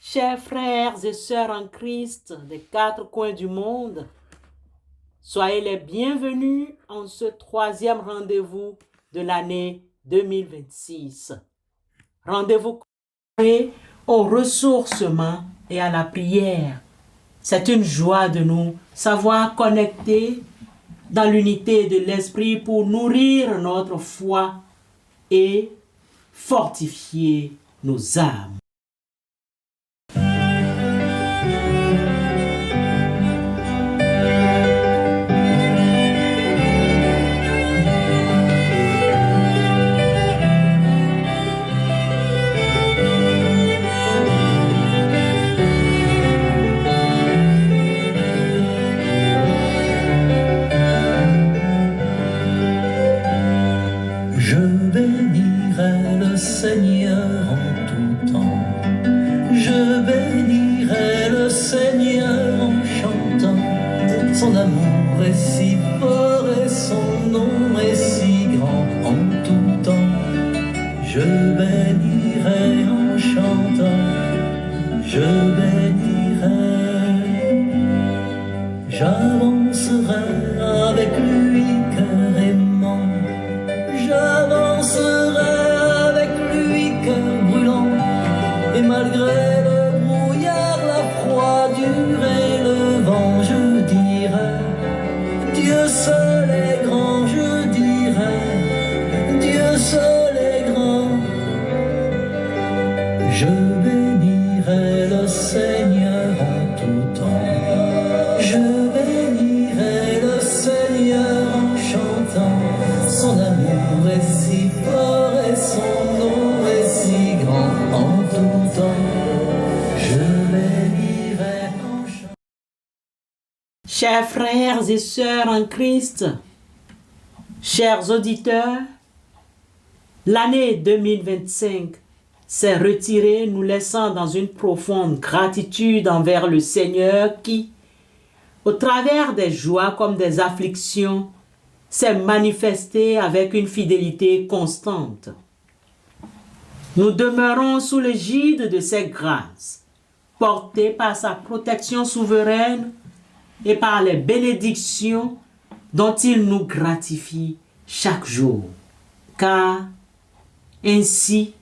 Chers frères et sœurs en Christ des quatre coins du monde, soyez les bienvenus en ce troisième rendez-vous de l'année 2026. Rendez-vous consacré au ressourcement et à la prière. C'est une joie de nous savoir connecter dans l'unité de l'esprit pour nourrir notre foi et fortifier nos âmes. Seigneur en tout temps, je bénirai le Seigneur en chantant. Son amour est si fort et son nom est si grand en tout temps. Je bénirai en chantant, je bénirai. J'avancerai avec lui cœur aimant, j'avancerai et malgré le brouillard, la froidure et le vent, je dirai, Dieu seul est grand, je dirai, Dieu seul est grand. Je bénirai le Seigneur en tout temps, je bénirai le Seigneur en chantant. Son amour est si fort et son nom est si grand en tout temps. Je bénirai en chantant. Chers frères et sœurs en Christ, chers auditeurs, l'année 2025 s'est retirée, nous laissant dans une profonde gratitude envers le Seigneur qui, au travers des joies comme des afflictions, s'est manifesté avec une fidélité constante. Nous demeurons sous l'égide de ses grâces, portés par sa protection souveraine et par les bénédictions dont il nous gratifie chaque jour. Car ainsi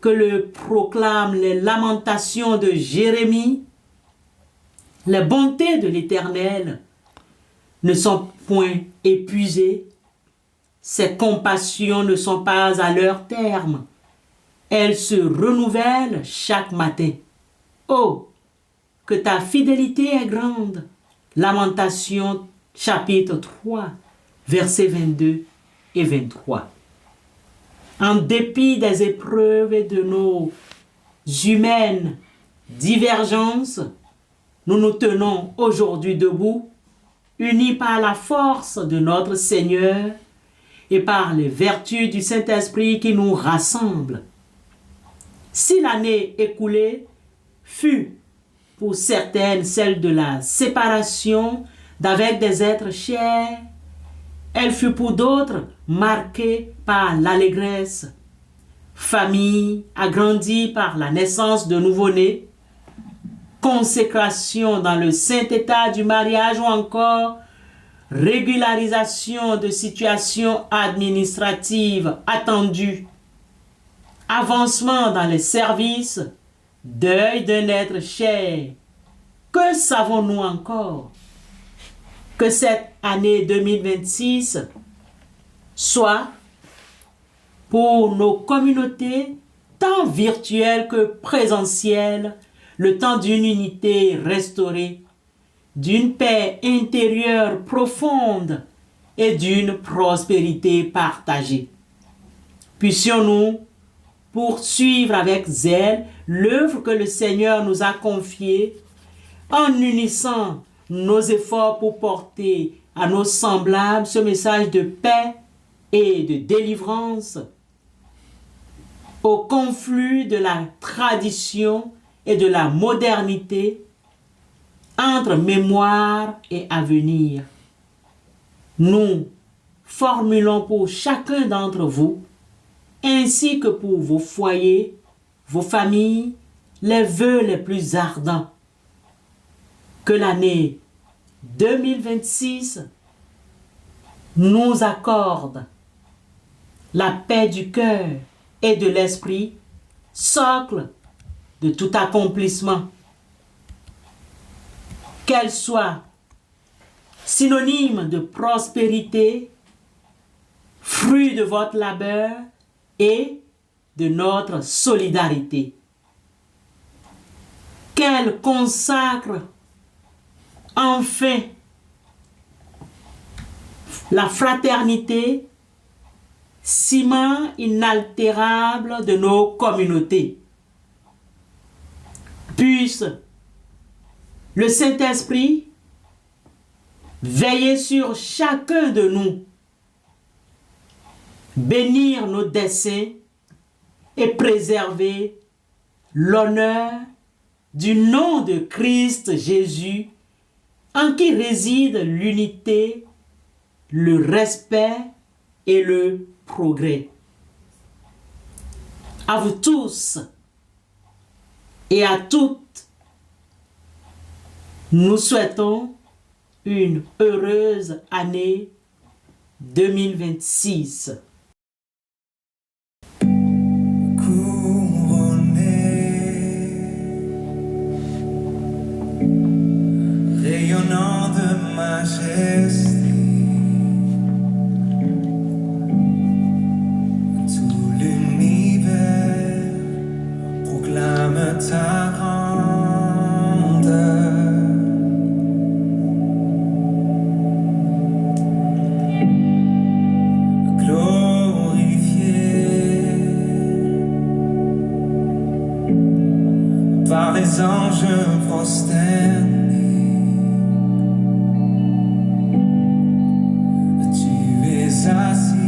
que le proclament les lamentations de Jérémie, les bontés de l'Éternel ne sont point épuisées, ses compassions ne sont pas à leur terme, elles se renouvellent chaque matin. Oh, que ta fidélité est grande. Lamentation chapitre 3, versets 22 et 23. En dépit des épreuves et de nos humaines divergences, nous nous tenons aujourd'hui debout, unis par la force de notre Seigneur et par les vertus du Saint-Esprit qui nous rassemblent. Si l'année écoulée fut pour certaines celle de la séparation d'avec des êtres chers, elle fut pour d'autres marquée par l'allégresse, famille agrandie par la naissance de nouveau-nés, consécration dans le saint état du mariage ou encore régularisation de situations administratives attendues, avancement dans les services, deuil d'un être cher. Que savons-nous encore? Que cette année 2026 soit pour nos communautés, tant virtuelles que présentielles, le temps d'une unité restaurée, d'une paix intérieure profonde et d'une prospérité partagée. Puissions-nous poursuivre avec zèle l'œuvre que le Seigneur nous a confiée en unissant nos efforts pour porter à nos semblables ce message de paix et de délivrance au confluent de la tradition et de la modernité, entre mémoire et avenir. Nous formulons pour chacun d'entre vous, ainsi que pour vos foyers, vos familles, les vœux les plus ardents. Que l'année 2026 nous accorde la paix du cœur et de l'esprit, socle de tout accomplissement. Qu'elle soit synonyme de prospérité, fruit de votre labeur et de notre solidarité. Qu'elle consacre enfin la fraternité, ciment inaltérable de nos communautés. Puisse le Saint-Esprit veiller sur chacun de nous, bénir nos desseins et préserver l'honneur du nom de Christ Jésus, en qui réside l'unité, le respect et le progrès. À vous tous et à toutes, nous souhaitons une heureuse année 2026. Rayonnant de majesté, tout l'univers proclame ta grandeur. Glorifié par les anges prosternés, assis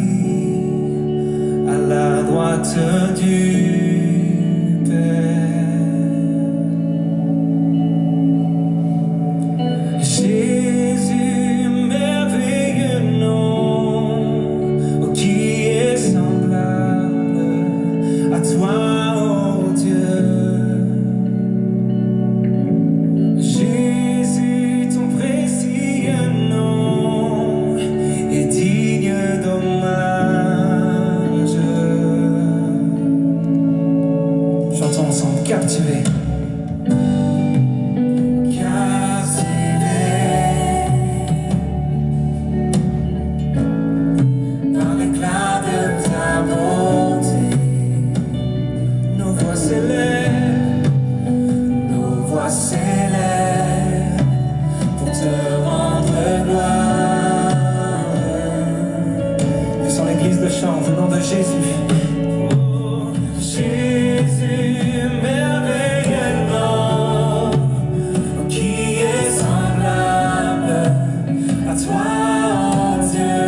à la droite du Père. Jésus, merveilleux nom, qui est semblable à toi, ô Dieu. Jésus, ton précieux nom est digne d'hommage. Chantons ensemble, captivé. Captivé par l'éclat de ta beauté, nos voix s'élèvent, nos voix s'élèvent pour te rendre gloire. Puissant l'église de chant au nom de Jésus. Oh, Jésus, merveilleux nom, qui est semblable à toi, oh Dieu.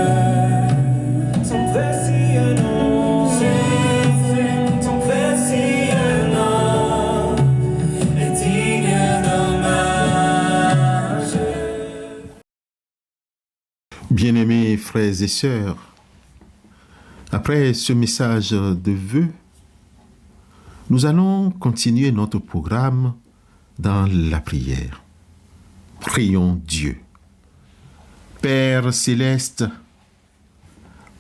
Ton précieux nom, Jésus, ton précieux nom est digne d'hommage. Bien-aimés frères et sœurs, après ce message de vœux, nous allons continuer notre programme dans la prière. Prions Dieu. Père céleste,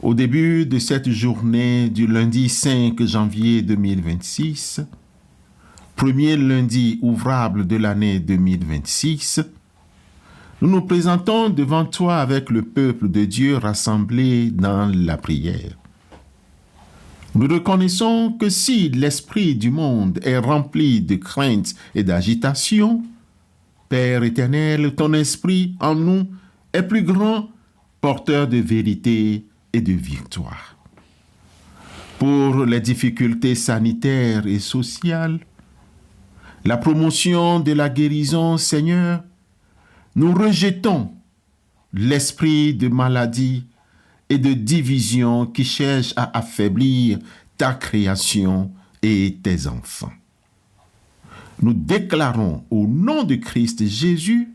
au début de cette journée du lundi 5 janvier 2026, premier lundi ouvrable de l'année 2026, nous nous présentons devant toi avec le peuple de Dieu rassemblé dans la prière. Nous reconnaissons que si l'esprit du monde est rempli de crainte et d'agitation, Père éternel, ton esprit en nous est plus grand, porteur de vérité et de victoire. Pour les difficultés sanitaires et sociales, la promotion de la guérison, Seigneur, nous rejetons l'esprit de maladie et de division qui cherche à affaiblir ta création et tes enfants. Nous déclarons au nom de Christ Jésus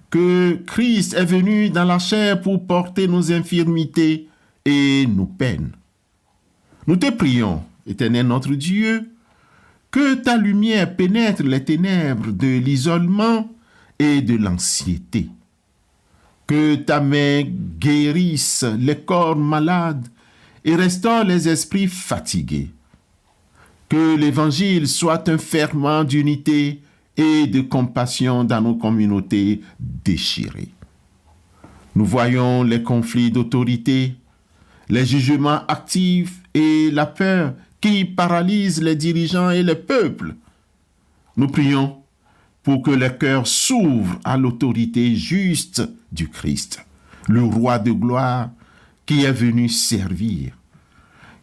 que Christ est venu dans la chair pour porter nos infirmités et nos peines. Nous te prions, Éternel notre Dieu, Que ta lumière pénètre les ténèbres de l'isolement et de l'anxiété. Que ta main guérisse les corps malades et restaure les esprits fatigués. Que l'Évangile soit un ferment d'unité et de compassion dans nos communautés déchirées. Nous voyons les conflits d'autorité, les jugements actifs et la peur qui paralysent les dirigeants et les peuples. Nous prions pour que les cœurs s'ouvrent à l'autorité juste du Christ, le roi de gloire qui est venu servir.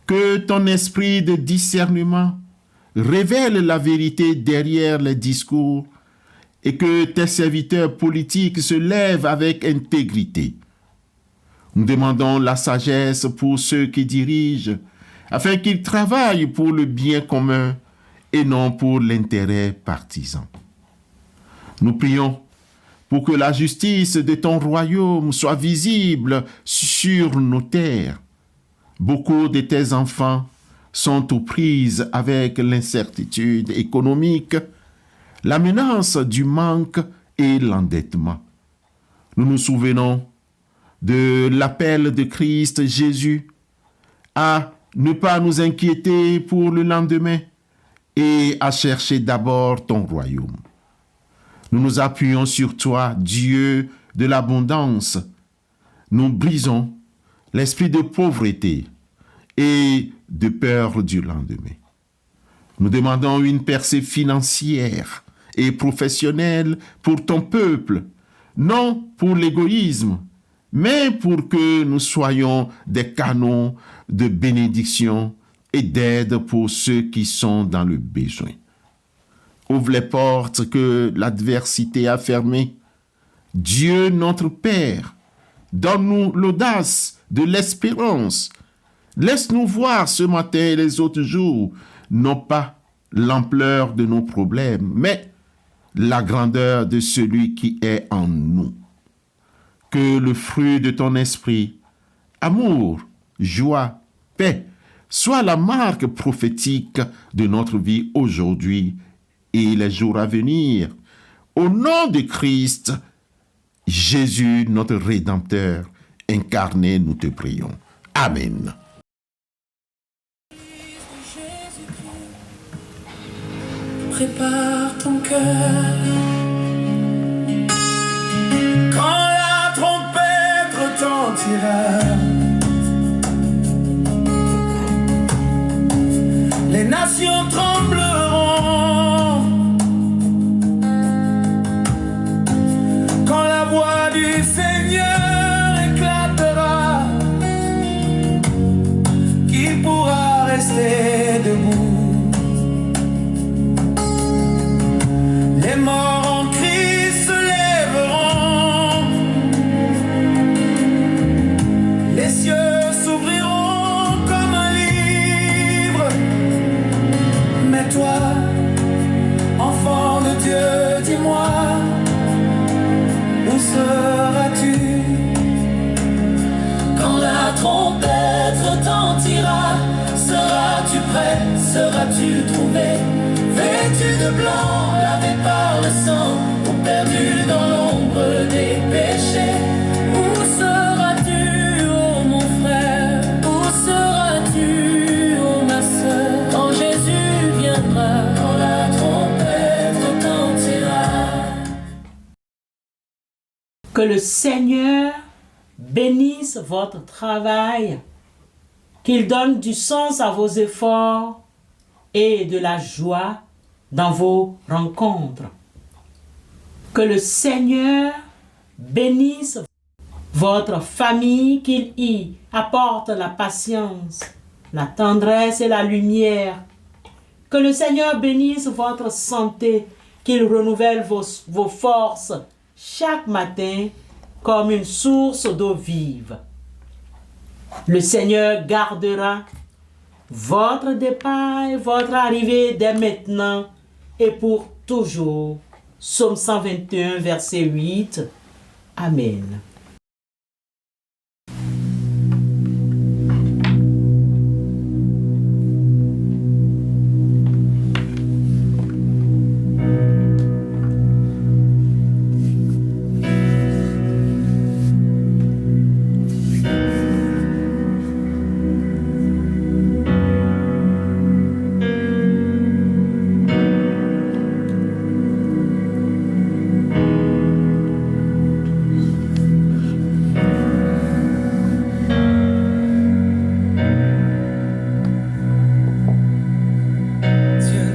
Que ton esprit de discernement révèle la vérité derrière les discours et que tes serviteurs politiques se lèvent avec intégrité. Nous demandons la sagesse pour ceux qui dirigent, afin qu'ils travaillent pour le bien commun et non pour l'intérêt partisan. Nous prions pour que la justice de ton royaume soit visible sur nos terres. Beaucoup de tes enfants sont aux prises avec l'incertitude économique, la menace du manque et l'endettement. Nous nous souvenons de l'appel de Christ Jésus à ne pas nous inquiéter pour le lendemain et à chercher d'abord ton royaume. Nous nous appuyons sur toi, Dieu de l'abondance. Nous brisons l'esprit de pauvreté et de peur du lendemain. Nous demandons une percée financière et professionnelle pour ton peuple, non pour l'égoïsme, mais pour que nous soyons des canaux de bénédiction et d'aide pour ceux qui sont dans le besoin. Ouvre les portes que l'adversité a fermées. Dieu notre Père, donne-nous l'audace de l'espérance. Laisse-nous voir ce matin et les autres jours, non pas l'ampleur de nos problèmes, mais la grandeur de celui qui est en nous. Que le fruit de ton esprit, amour, joie, paix, soit la marque prophétique de notre vie aujourd'hui et les jours à venir. Au nom de Christ, Jésus, notre Rédempteur, incarné, nous te prions. Amen. Prépare ton cœur. Quand la trompette retentira, les nations trembleront. Quand la voix du Seigneur éclatera, qui pourra rester debout? Les morts en Christ se lèveront, les cieux s'ouvriront comme un livre. Mais toi, enfant de Dieu, dis-moi, où seras-tu? Quand la trompette retentira, seras-tu prêt? Seras-tu trouvé? Vêtu de blanc, lavé par le sang, ou perdu dans l'ombre des péchés. Où seras-tu, ô mon frère? Où seras-tu, ô ma sœur? Quand Jésus viendra, quand la trompette retentira. Que le Seigneur bénisse votre travail, qu'il donne du sens à vos efforts et de la joie dans vos rencontres. Que le Seigneur bénisse votre famille, qu'il y apporte la patience, la tendresse et la lumière. Que le Seigneur bénisse votre santé, qu'il renouvelle vos forces chaque matin comme une source d'eau vive. Le Seigneur gardera votre départ et votre arrivée dès maintenant et pour toujours. Psaume 121, verset 8. Amen.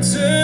te